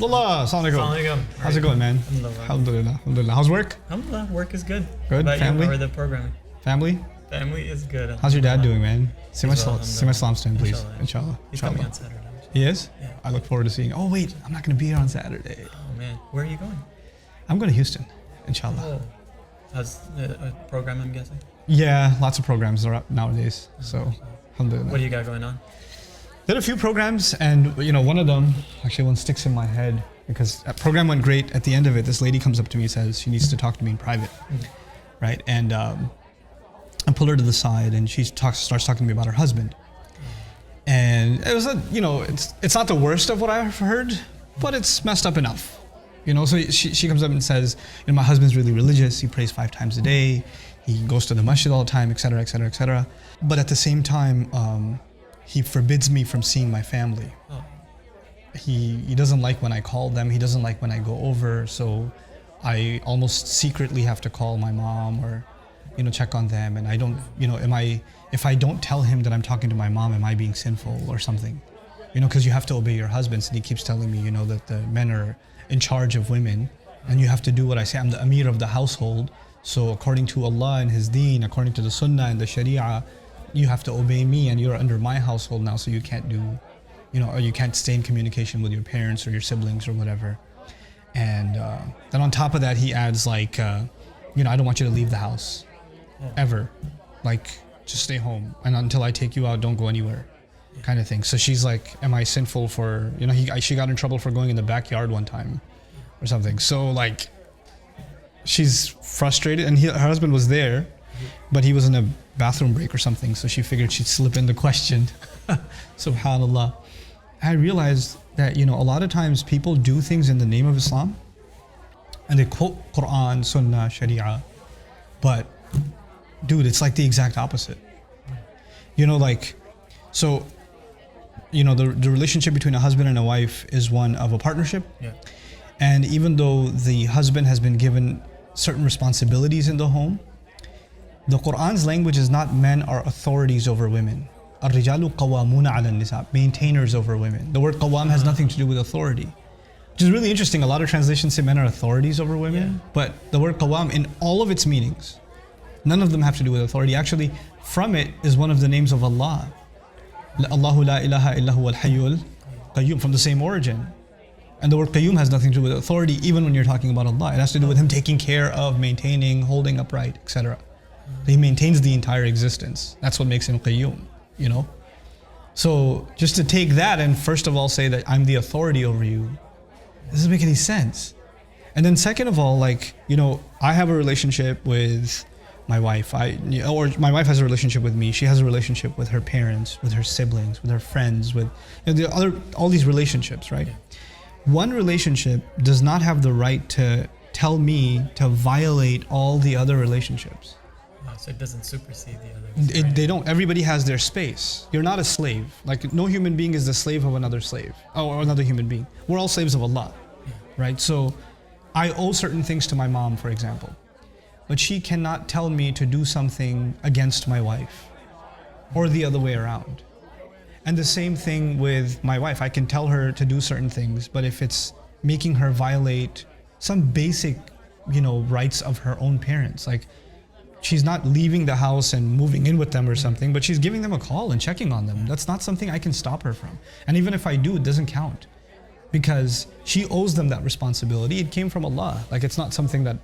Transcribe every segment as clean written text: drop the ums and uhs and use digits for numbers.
Lola, assalamu alaikum. How's it going, man? Alhamdulillah. Alhamdulillah. How's work? Alhamdulillah, work is good. Good. How about Family? you? How are the programming? Family? Family is good. How's your dad doing, man? Say my Well, salams to him, please. Inshallah. Inshallah. He's coming on Inshallah. Saturday. He is? Yeah. I look forward to seeing. Oh, wait. I'm not going to be here on Saturday. Oh man, where are you going? I'm going to Houston. Inshallah. Oh, how's the program? I'm guessing. Yeah, lots of programs are up nowadays. So, alhamdulillah. What do you got going on? Did a few programs, and one of them, actually one sticks in my head because that program went great. At the end of it, this lady comes up to me and says she needs to talk to me in private, right? And I pull her to the side, and she starts talking to me about her husband. And it was it's not the worst of what I've heard, but it's messed up enough. So she comes up and says, my husband's really religious. He prays 5 times a day. He goes to the masjid all the time, etc., etc., etc. But at the same time, he forbids me from seeing my family. Oh. He doesn't like when I call them. He doesn't like when I go over. So I almost secretly have to call my mom or, check on them. And I don't, if I don't tell him that I'm talking to my mom, am I being sinful or something? Because you have to obey your husbands. And he keeps telling me, that the men are in charge of women and you have to do what I say. I'm the Amir of the household. So according to Allah and His deen, according to the Sunnah and the Sharia, you have to obey me and you're under my household now, so you can't do, or you can't stay in communication with your parents or your siblings or whatever. And then on top of that, he adds I don't want you to leave the house ever. Just stay home. And until I take you out, don't go anywhere kind of thing. So she's like, am I sinful for, she got in trouble for going in the backyard one time or something. So she's frustrated and her husband was there, but he was in a bathroom break or something. So she figured she'd slip in the question. Subhanallah. I realized that, a lot of times people do things in the name of Islam and they quote Quran, Sunnah, Sharia, but dude, it's like the exact opposite. The relationship between a husband and a wife is one of a partnership. Yeah. And even though the husband has been given certain responsibilities in the home, the Quran's language is not men are authorities over women. الرجال قوامون على النساء, maintainers over women. The word qawam has nothing to do with authority. Which is really interesting. A lot of translations say men are authorities over women, but the word qawam in all of its meanings, none of them have to do with authority. Actually, from it is one of the names of Allah. Allahu la ilaha illa huwa al-hayyul qayyum, from the same origin. And the word qayyum has nothing to do with authority, even when you're talking about Allah. It has to do with Him taking care of, maintaining, holding upright, etc. He maintains the entire existence. That's what makes Him qayyum, So just to take that and first of all say that I'm the authority over you, it doesn't make any sense. And then second of all, I have a relationship with my wife. Or my wife has a relationship with me. She has a relationship with her parents, with her siblings, with her friends, with all these relationships, right? Yeah. One relationship does not have the right to tell me to violate all the other relationships. So it doesn't supersede the others. Right? They don't. Everybody has their space. You're not a slave. No human being is the slave of another slave or another human being. We're all slaves of Allah, right? So I owe certain things to my mom, for example, but she cannot tell me to do something against my wife or the other way around. And the same thing with my wife. I can tell her to do certain things, but if it's making her violate some basic, rights of her own parents, she's not leaving the house and moving in with them or something, but she's giving them a call and checking on them. That's not something I can stop her from. And even if I do, it doesn't count because she owes them that responsibility. It came from Allah. It's not something that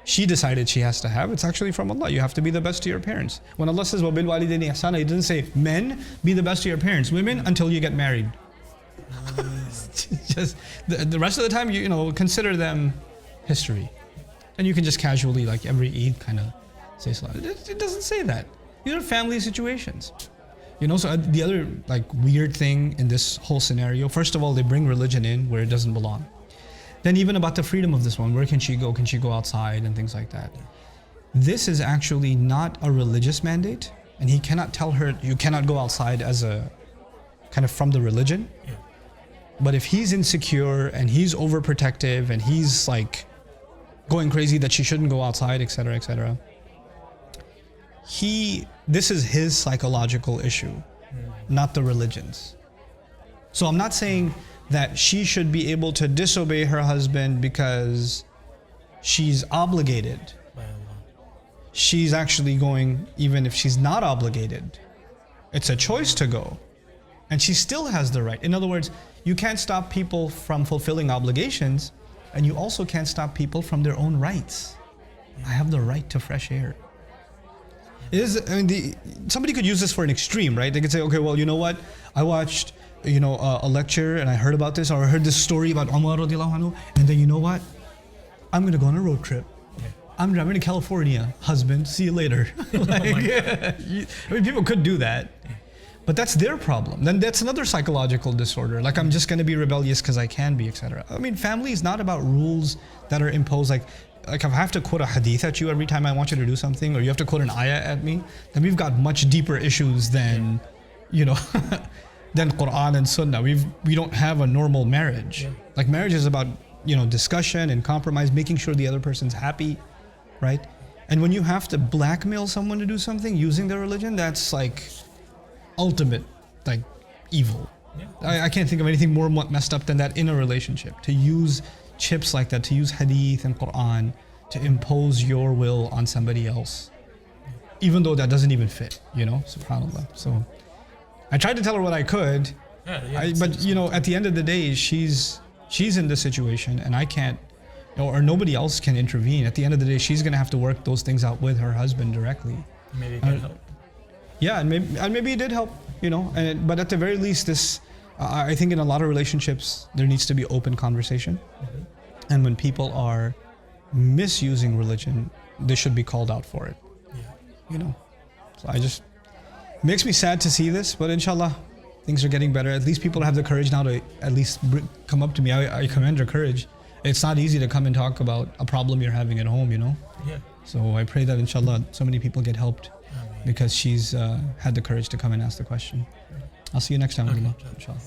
she decided she has to have. It's actually from Allah. You have to be the best to your parents. When Allah says, وَبِالْوَالِدَيْنِ إِحْسَانًا, He doesn't say, men, be the best to your parents. Women, until you get married. Just the rest of the time, consider them history. And you can just casually, every Eid, kind of say salah. It doesn't say that. These are family situations. So the other weird thing in this whole scenario, first of all, they bring religion in where it doesn't belong. Then even about the freedom of this one, where can she go? Can she go outside and things like that? This is actually not a religious mandate, and he cannot tell her you cannot go outside as a kind of from the religion. Yeah. But if he's insecure and he's overprotective and he's going crazy that she shouldn't go outside, etc., etc., this is his psychological issue, not the religion's. So I'm not saying that she should be able to disobey her husband because she's obligated. By Allah. She's actually going, even if she's not obligated, it's a choice to go. And she still has the right. In other words, you can't stop people from fulfilling obligations, and you also can't stop people from their own rights. I have the right to fresh air. Somebody could use this for an extreme, right? They could say, okay, well, you know what? I watched, a lecture and I heard about this, or I heard this story about Umar radiallahu anhu, and then you know what? I'm going to go on a road trip. Yeah. I'm driving to California. Husband, see you later. People could do that. But that's their problem. Then that's another psychological disorder. Like, I'm just going to be rebellious because I can be, etc. I mean, family is not about rules that are imposed. Like if I have to quote a hadith at you every time I want you to do something, or you have to quote an ayah at me, then we've got much deeper issues than, than Quran and Sunnah. We don't have a normal marriage. Yeah. Like, marriage is about, discussion and compromise, making sure the other person's happy, right? And when you have to blackmail someone to do something using their religion, that's like ultimate, like, evil. Yeah. I can't think of anything more messed up than that in a relationship. To use chips like that, to use hadith and Quran to impose your will on somebody else, even though that doesn't even fit, subhanAllah. So I tried to tell her what I could, but at the end of the day, she's in this situation, and I can't, or nobody else can intervene. At the end of the day, she's going to have to work those things out with her husband directly. Maybe it can help. Yeah, and maybe it did help, but at the very least, I think in a lot of relationships, there needs to be open conversation. Mm-hmm. And when people are misusing religion, they should be called out for it. Yeah. So makes me sad to see this, but inshallah, things are getting better. At least people have the courage now to at least come up to me. I commend your courage. It's not easy to come and talk about a problem you're having at home, Yeah. So I pray that inshallah, so many people get helped because she's had the courage to come and ask the question. I'll see you next time, Okay. inshallah.